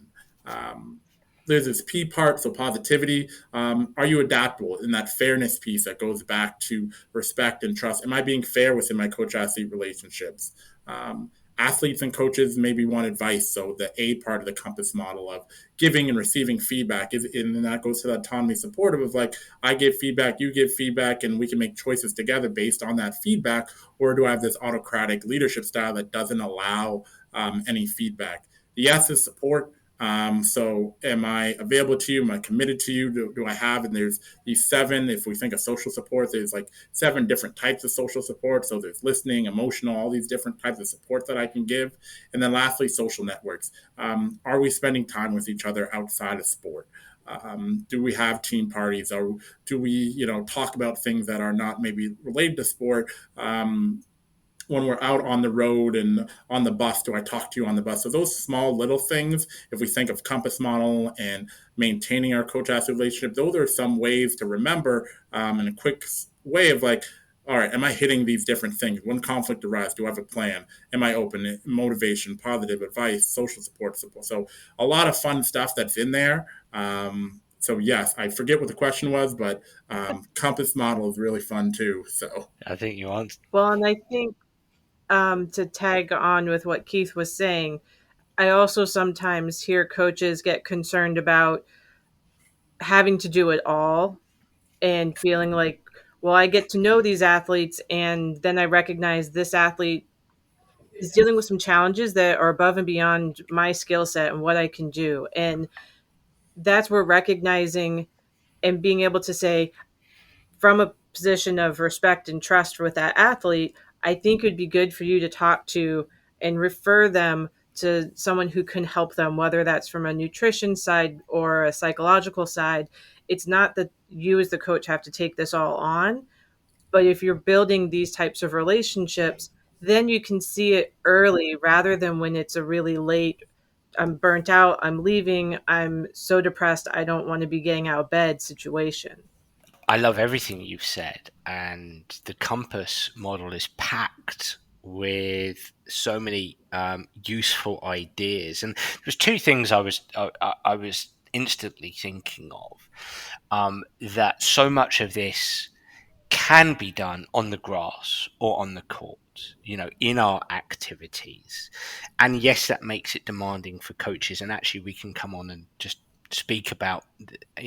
Um, there's this P part, so positivity. Are you adaptable in that fairness piece that goes back to respect and trust? Am I being fair within my coach-athlete relationships? Athletes and coaches maybe want advice, so the A part of the compass model of giving and receiving feedback and that goes to the autonomy supportive of like, I give feedback, you give feedback, and we can make choices together based on that feedback. Or do I have this autocratic leadership style that doesn't allow any feedback? The S is support. So am I available to you? Am I committed to you? Do I have, and there's these 7, if we think of social support, there's like 7 different types of social support. So there's listening, emotional, all these different types of support that I can give. And then lastly, social networks. Are we spending time with each other outside of sport? Do we have team parties, or do we, talk about things that are not maybe related to sport? When we're out on the road and on the bus, do I talk to you on the bus? So those small little things, if we think of compass model and maintaining our coach-athlete relationship, those are some ways to remember in a quick way of like, all right, am I hitting these different things? When conflict arises, do I have a plan? Am I open? Motivation, positive advice, social support. So a lot of fun stuff that's in there. So yes, I forget what the question was, but compass model is really fun too. So I think you answered. Well, and I think to tag on with what Keith was saying, I also sometimes hear coaches get concerned about having to do it all and feeling like, well, I get to know these athletes, and then I recognize this athlete is dealing with some challenges that are above and beyond my skill set and what I can do. And that's where recognizing and being able to say, from a position of respect and trust with that athlete, I think it would be good for you to talk to and refer them to someone who can help them, whether that's from a nutrition side or a psychological side. It's not that you as the coach have to take this all on, but if you're building these types of relationships, then you can see it early rather than when it's a really late, I'm burnt out, I'm leaving, I'm so depressed, I don't want to be getting out of bed situation. I love everything you've said, and the compass model is packed with so many useful ideas. And there's two things I was instantly thinking of, that so much of this can be done on the grass or on the court, in our activities. And yes, that makes it demanding for coaches. And actually, we can come on and just speak about,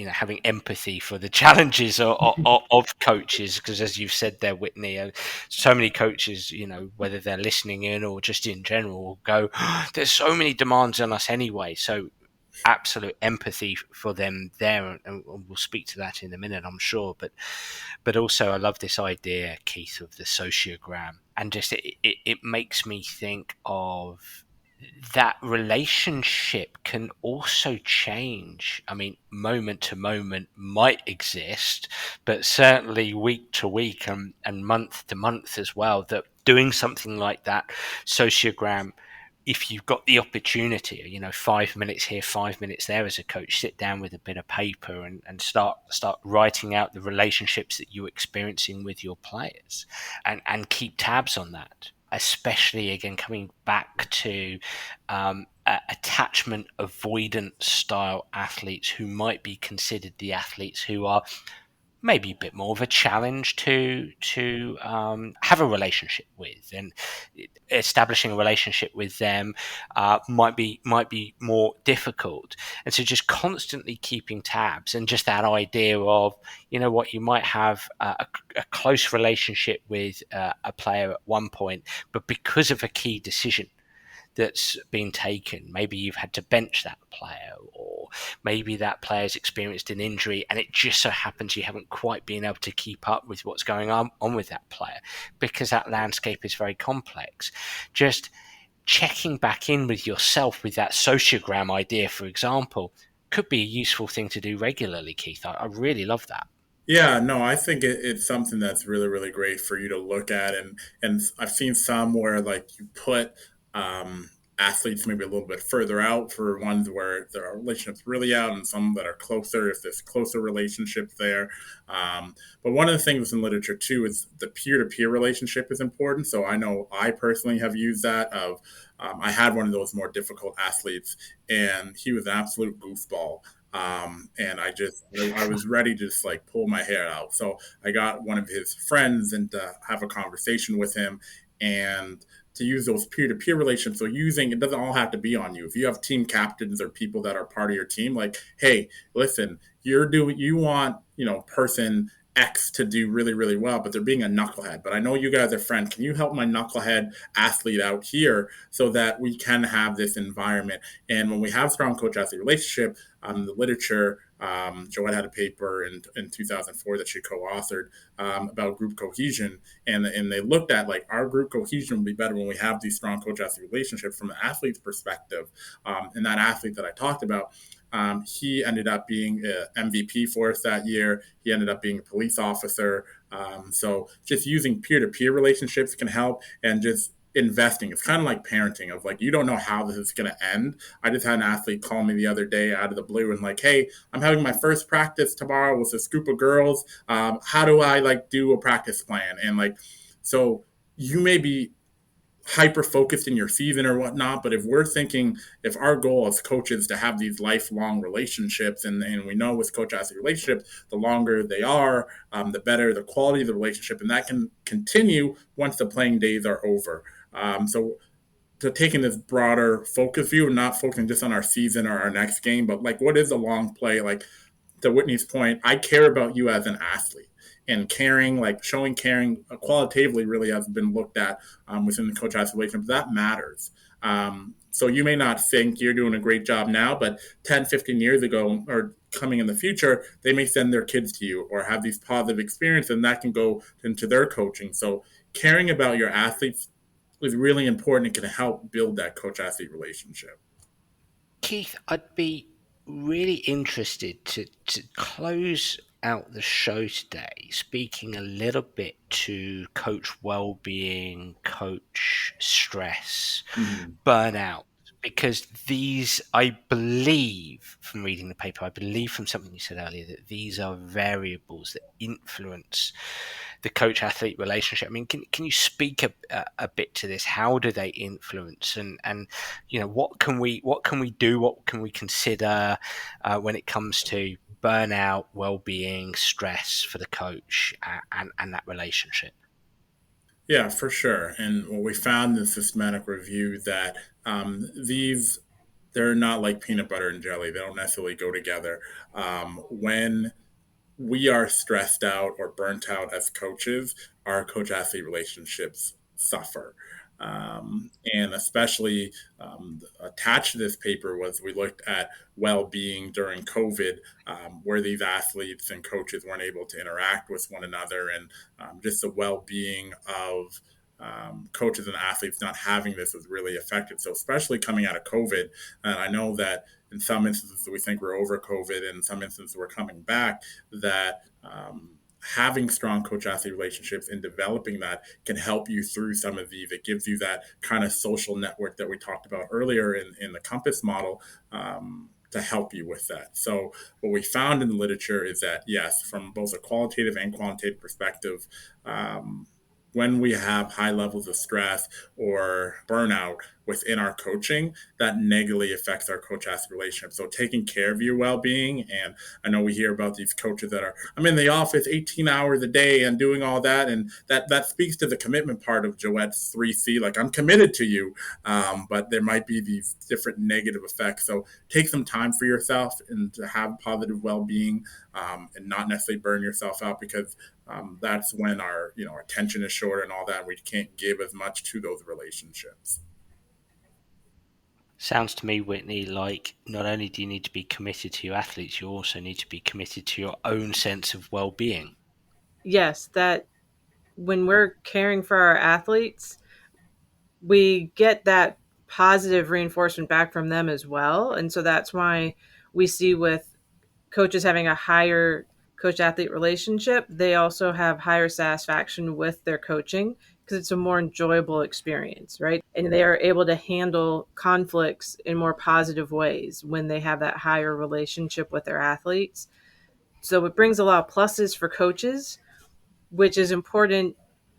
having empathy for the challenges of coaches, because as you've said there, Whitney, so many coaches, whether they're listening in or just in general, will go, "Oh, there's so many demands on us anyway." So absolute empathy for them there, and we'll speak to that in a minute, I'm sure. But also, I love this idea, Keith, of the sociogram, and just it makes me think of that relationship can also change. I mean, moment to moment might exist, but certainly week to week, and month to month as well, that doing something like that sociogram, if you've got the opportunity, 5 minutes here, 5 minutes there as a coach, sit down with a bit of paper and start writing out the relationships that you're experiencing with your players, and keep tabs on that. Especially, again, coming back to attachment avoidance style athletes, who might be considered the athletes who are maybe a bit more of a challenge to have a relationship with, and establishing a relationship with them might be more difficult. And so, just constantly keeping tabs, and just that idea of, what, you might have a close relationship with a player at one point, but because of a key decision that's been taken, maybe you've had to bench that player, or maybe that player's experienced an injury, and it just so happens you haven't quite been able to keep up with what's going on with that player, because that landscape is very complex. Just checking back in with yourself with that sociogram idea, for example, could be a useful thing to do regularly, Keith. I really love that. yeah, no, I think it's something that's really, really great for you to look at, and I've seen some where like you put athletes maybe a little bit further out for ones where their relationships really out, and some that are closer if there's closer relationships there. But one of the things in literature too is the peer-to-peer relationship is important. So I know I personally have used that. Of I had one of those more difficult athletes, and he was an absolute goofball. And I was ready to just like pull my hair out. So I got one of his friends and to have a conversation with him, and to use those peer-to-peer relationships. So using, it doesn't all have to be on you. If you have team captains or people that are part of your team, like, hey, listen, you want, person X to do really, really well, but they're being a knucklehead. But I know you guys are friends. Can you help my knucklehead athlete out here so that we can have this environment? And when we have strong coach athlete relationship, the literature, Joanne had a paper in 2004 that she co-authored about group cohesion, and they looked at like our group cohesion will be better when we have these strong coach athlete relationships from the athlete's perspective. And that athlete that I talked about, he ended up being an MVP for us that year. He ended up being a police officer. So just using peer-to-peer relationships can help, and just investing. It's kind of like parenting of like, you don't know how this is going to end. I just had an athlete call me the other day out of the blue and like, hey, I'm having my first practice tomorrow with a group of girls. How do I like do a practice plan? And like, so you may be hyper focused in your season or whatnot. But if we're thinking, if our goal as coaches to have these lifelong relationships, and we know with coach athlete relationships, the longer they are, the better the quality of the relationship, and that can continue once the playing days are over. So taking this broader focus view and not focusing just on our season or our next game, but like what is a long play? Like to Whitney's point, I care about you as an athlete. And caring, like showing caring qualitatively, really has been looked at within the coach athlete relationship. That matters. So you may not think you're doing a great job now, but 10, 15 years ago or coming in the future, they may send their kids to you or have these positive experiences, and that can go into their coaching. So caring about your athletes is really important. It can help build that coach athlete relationship. Keith, I'd be really interested to close out the show today speaking a little bit to coach well-being, coach stress, burnout, because these, I believe from reading the paper, I believe from something you said earlier, that these are variables that influence the coach athlete relationship. I mean, can you speak a bit to this? How do they influence, and what can we do, what can we consider when it comes to burnout, well-being, stress for the coach, and that relationship? Yeah, for sure. And what we found in the systematic review that these, they're not like peanut butter and jelly. They don't necessarily go together. When we are stressed out or burnt out as coaches, our coach athlete relationships suffer. And especially attached to this paper was we looked at well-being during COVID, where these athletes and coaches weren't able to interact with one another, and just the well-being of coaches and athletes not having this was really affected. So especially coming out of COVID, and I know that in some instances we think we're over COVID, and in some instances we're coming back, that having strong coach athlete relationships and developing that can help you through some of these. It gives you that kind of social network that we talked about earlier in the compass model, to help you with that. So what we found in the literature is that, yes, from both a qualitative and quantitative perspective, when we have high levels of stress or burnout within our coaching, that negatively affects our coach athlete relationship. So taking care of your well-being, and I know we hear about these coaches that are, I'm in the office 18 hours a day and doing all that, and that speaks to the commitment part of Joette's 3C. Like, I'm committed to you, but there might be these different negative effects. So take some time for yourself and to have positive well-being, and not necessarily burn yourself out, because that's when our attention is short and all that, and we can't give as much to those relationships. Sounds to me, Whitney, like not only do you need to be committed to your athletes, you also need to be committed to your own sense of well-being. Yes, that when we're caring for our athletes, we get that positive reinforcement back from them as well. And so that's why we see with coaches having a higher coach athlete relationship, they also have higher satisfaction with their coaching because it's a more enjoyable experience, right? And they are able to handle conflicts in more positive ways when they have that higher relationship with their athletes. So it brings a lot of pluses for coaches, which is important,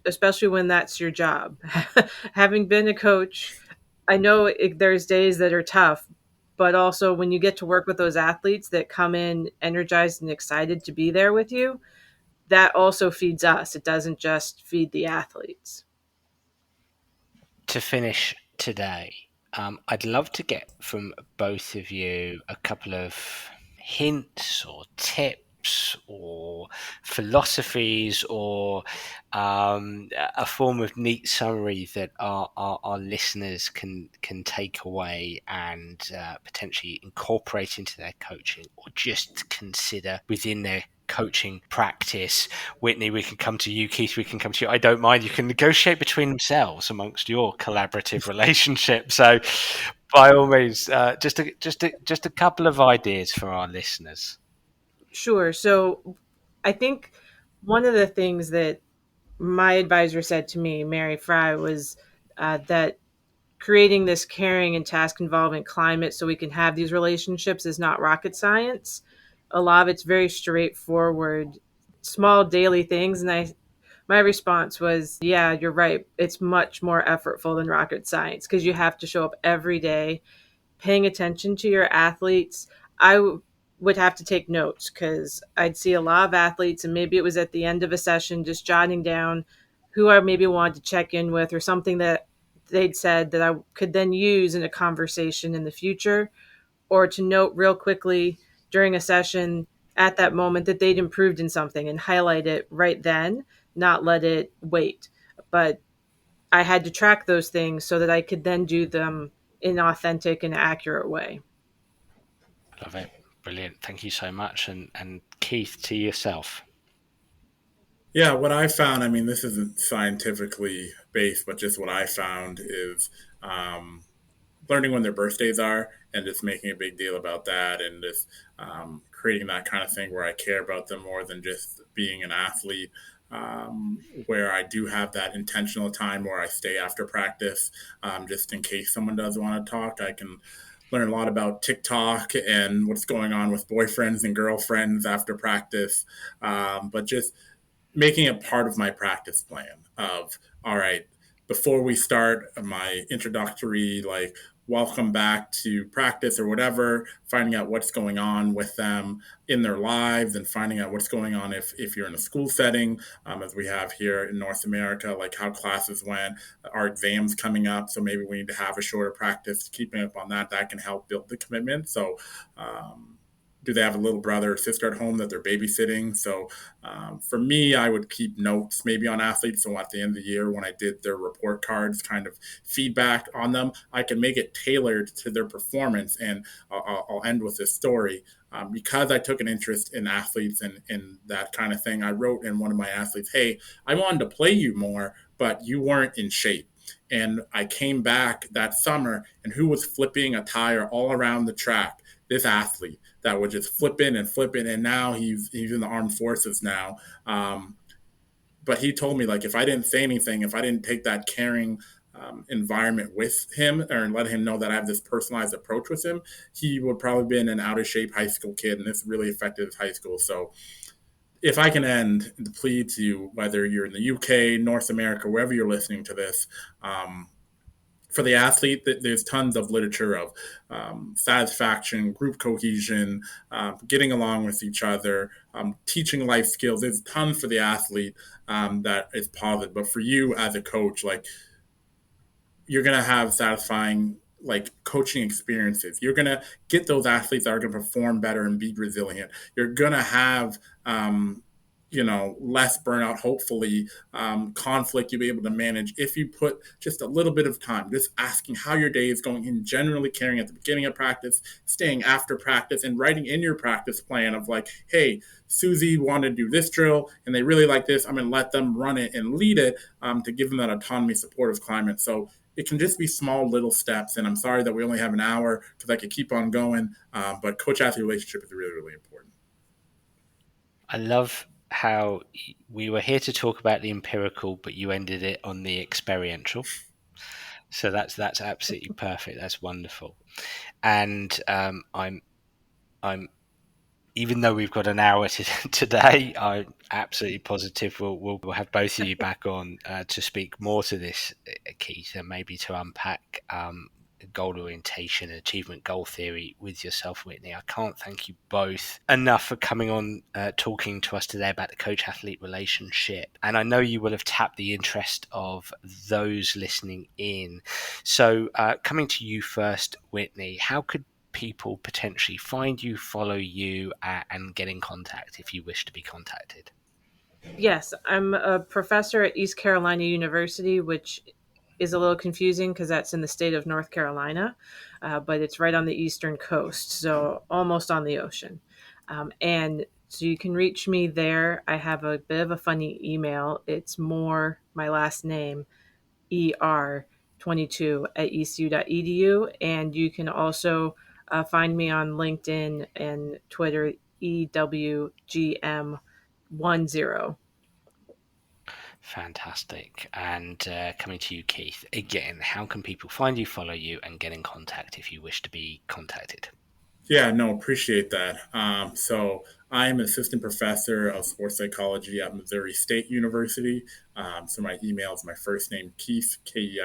especially when that's your job. Having been a coach, I know there's days that are tough, but also when you get to work with those athletes that come in energized and excited to be there with you, that also feeds us. It doesn't just feed the athletes. To finish today, I'd love to get from both of you a couple of hints or tips or philosophies, or a form of neat summary that our listeners can take away and potentially incorporate into their coaching, or just consider within their coaching practice. Whitney, we can come to you. Keith, we can come to you. I don't mind. You can negotiate between themselves amongst your collaborative relationship. So, by all means, just a couple of ideas for our listeners. Sure. So I think one of the things that my advisor said to me, Mary Fry, was that creating this caring and task involvement climate so we can have these relationships is not rocket science. A lot of it's very straightforward, small daily things. And my response was, yeah, you're right. It's much more effortful than rocket science because you have to show up every day paying attention to your athletes. Would have to take notes because I'd see a lot of athletes, and maybe it was at the end of a session just jotting down who I maybe wanted to check in with or something that they'd said that I could then use in a conversation in the future, or to note real quickly during a session at that moment that they'd improved in something and highlight it right then, not let it wait. But I had to track those things so that I could then do them in an authentic and accurate way. Love it. Brilliant. Thank you so much. And Keith, to yourself. Yeah, what I found, I mean, this isn't scientifically based, but just what I found is learning when their birthdays are and just making a big deal about that, and just creating that kind of thing where I care about them more than just being an athlete. Where I do have that intentional time where I stay after practice, just in case someone does want to talk. I can learn a lot about TikTok and what's going on with boyfriends and girlfriends after practice, but just making it part of my practice plan of, all right, before we start my introductory, like, welcome back to practice or whatever, finding out what's going on with them in their lives, and finding out what's going on if you're in a school setting, as we have here in North America, like how classes went, our exams coming up, so maybe we need to have a shorter practice, keeping up on that. That can help build the commitment. So do they have a little brother or sister at home that they're babysitting? So for me, I would keep notes maybe on athletes. So at the end of the year, when I did their report cards, kind of feedback on them, I can make it tailored to their performance. And I'll end with this story. Because I took an interest in athletes and that kind of thing, I wrote in one of my athletes, hey, I wanted to play you more, but you weren't in shape. And I came back that summer, and who was flipping a tire all around the track? This athlete that would just flip in and flip in, and now he's in the armed forces now. But he told me, like, if I didn't say anything, if I didn't take that caring environment with him or let him know that I have this personalized approach with him, he would probably been an out of shape high school kid, and this really affected his high school. So if I can end the plea to whether you're in the UK, North America, wherever you're listening to this, for the athlete, there's tons of literature of satisfaction, group cohesion, getting along with each other, teaching life skills. There's tons for the athlete that is positive. But for you as a coach, like, you're going to have satisfying, like, coaching experiences. You're going to get those athletes that are going to perform better and be resilient. You're going to have less burnout, hopefully, conflict you'll be able to manage if you put just a little bit of time, just asking how your day is going, and generally caring at the beginning of practice, staying after practice, and writing in your practice plan of, like, hey, Susie wanted to do this drill and they really like this. I'm going to let them run it and lead it, to give them that autonomy, supportive climate. So it can just be small little steps. And I'm sorry that we only have an hour because I could keep on going. But coach-athlete relationship is really, really important. I love how we were here to talk about the empirical, but you ended it on the experiential. So that's absolutely perfect. That's wonderful. And I'm even though we've got an hour today, I'm absolutely positive we'll have both of you back on to speak more to this, Keith, and maybe to unpack goal orientation and achievement goal theory with yourself, Whitney. I can't thank you both enough for coming on talking to us today about the coach-athlete relationship. And I know you will have tapped the interest of those listening in. So coming to you first, Whitney, how could people potentially find you, follow you, and get in contact if you wish to be contacted? Yes, I'm a professor at East Carolina University, which is a little confusing because that's in the state of North Carolina, but it's right on the eastern coast, so almost on the ocean. And so you can reach me there. I have a bit of a funny email. It's more my last name, er22@ecu.edu. And you can also find me on LinkedIn and Twitter, EWGM10. Fantastic. And coming to you, Keith, again, how can people find you, follow you, and get in contact if you wish to be contacted? Yeah, no, appreciate that. So I'm an assistant professor of sports psychology at Missouri State University. So my email is my first name, Keith, Keith,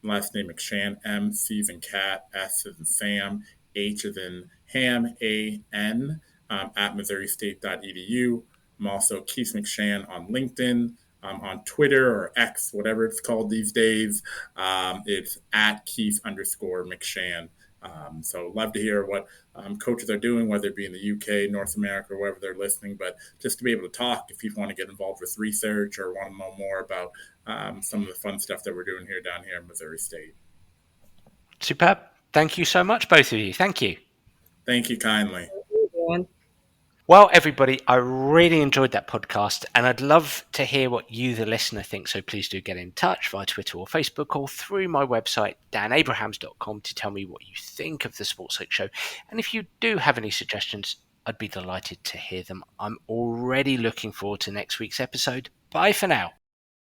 last name McShan, M, C as in cat, S as in Sam, H as in ham, A-N, at missouristate.edu. I'm also Keith McShan on LinkedIn. On Twitter or X, whatever it's called these days. It's at Keith_McShan. So love to hear what coaches are doing, whether it be in the UK, North America, or wherever they're listening. But just to be able to talk, if people want to get involved with research or want to know more about some of the fun stuff that we're doing down here in Missouri State. Superb. Thank you so much, both of you. Thank you. Thank you kindly. Well, everybody, I really enjoyed that podcast, and I'd love to hear what you, the listener, think. So please do get in touch via Twitter or Facebook or through my website, danabrahams.com, to tell me what you think of the Sports Psych Show. And if you do have any suggestions, I'd be delighted to hear them. I'm already looking forward to next week's episode. Bye for now.